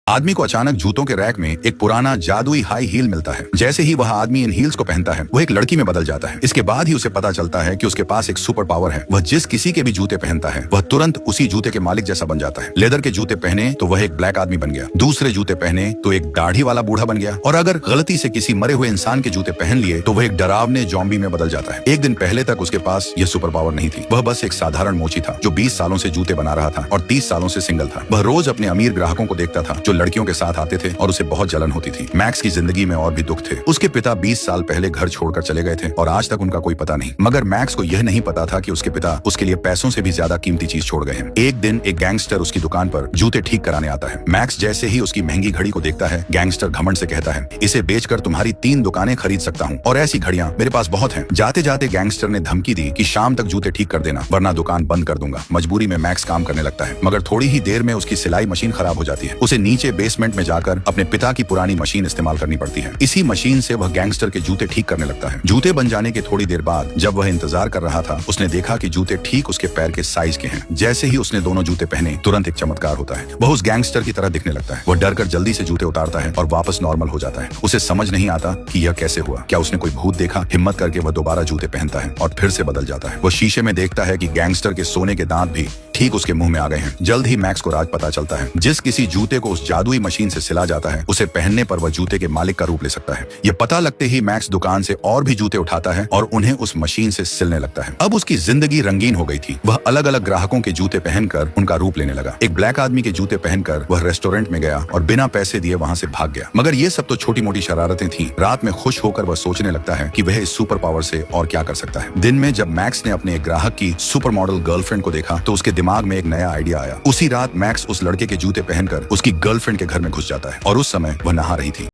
आदमी को अचानक जूतों के रैक में एक पुराना जादुई हाई हील मिलता है। जैसे ही वह आदमी इन हील्स को पहनता है वो एक लड़की में बदल जाता है। इसके बाद ही उसे पता चलता है कि उसके पास एक सुपर पावर है। वह जिस किसी के भी जूते पहनता है वह तुरंत उसी जूते के मालिक जैसा बन जाता है। लेदर के जूते पहने तो वह एक ब्लैक आदमी बन गया, दूसरे जूते पहने तो एक दाढ़ी वाला बूढ़ा बन गया, और अगर गलती से किसी मरे हुए इंसान के जूते पहन लिए तो वह एक डरावने जॉम्बी में बदल जाता है। एक दिन पहले तक उसके पास यह सुपर पावर नहीं थी। वह बस एक साधारण मोची था जो 20 सालों से जूते बना रहा था और 30 सालों से सिंगल था। वह रोज अपने अमीर ग्राहकों को देखता था जो लड़कियों के साथ आते थे और उसे बहुत जलन होती थी। मैक्स की जिंदगी में और भी दुख थे। उसके पिता 20 साल पहले घर छोड़कर चले गए थे और आज तक उनका कोई पता नहीं। मगर मैक्स को यह नहीं पता था कि उसके पिता उसके लिए पैसों से भी ज्यादा कीमती चीज छोड़ गए हैं। एक दिन एक गैंगस्टर उसकी दुकान पर जूते ठीक कराने आता है। मैक्स जैसे ही उसकी महंगी घड़ी को देखता है, गैंगस्टर घमंड से कहता है, इसे बेचकर तुम्हारी 3 दुकानें खरीद सकता हूँ और ऐसी घड़ियां मेरे पास बहुत हैं। जाते जाते गैंगस्टर ने धमकी दी कि शाम तक जूते ठीक कर देना वरना दुकान बंद कर दूंगा। मजबूरी में मैक्स काम करने लगता है, मगर थोड़ी ही देर में उसकी सिलाई मशीन खराब हो जाती है। उसे नीचे बेसमेंट में जाकर अपने पिता की पुरानी मशीन इस्तेमाल करनी पड़ती है। इसी मशीन से वह गैंगस्टर के जूते ठीक करने लगता है। जूते बन जाने के थोड़ी देर बाद जब वह इंतजार कर रहा था उसने देखा कि जूते ठीक उसके पैर के साइज के हैं। जैसे ही उसने दोनों जूते पहने तुरंत एक चमत्कार होता है। वह उस गैंगस्टर की तरह दिखने लगता है। वह डर कर जल्दी से जूते उतारता है और वापस नॉर्मल हो जाता है। उसे समझ नहीं आता कि यह कैसे हुआ। क्या उसने कोई भूत देखा? हिम्मत करके वह दोबारा जूते पहनता है और फिर से बदल जाता है। वह शीशे में देखता है कि गैंगस्टर के सोने के दांत भी ठीक उसके मुंह में आ गए हैं। जल्द ही मैक्स को राज पता चलता है। जिस किसी जूते को उस जादुई मशीन से सिला जाता है उसे पहनने पर वह जूते के मालिक का रूप ले सकता है। यह पता लगते ही मैक्स दुकान से और भी जूते उठाता है और उन्हें उस मशीन से सिलने लगता है। अब उसकी जिंदगी रंगीन हो गई थी। वह अलग अलग ग्राहकों के जूते पहनकर उनका रूप लेने लगा। एक ब्लैक आदमी के जूते पहनकर वह रेस्टोरेंट में गया और बिना पैसे दिए वहां से भाग गया। मगर ये सब तो छोटी मोटी शरारतें थीं। रात में खुश होकर वह सोचने लगता है कि वह इस सुपर पावर से और क्या कर सकता है। दिन में जब मैक्स ने अपने एक ग्राहक की सुपर मॉडल गर्लफ्रेंड को देखा तो उसके दिमाग में एक नया आइडिया आया। उसी रात मैक्स उस लड़के के जूते पहनकर उसकी गर्लफ्रेंड के घर में घुस जाता है और उस समय वह नहा रही थी।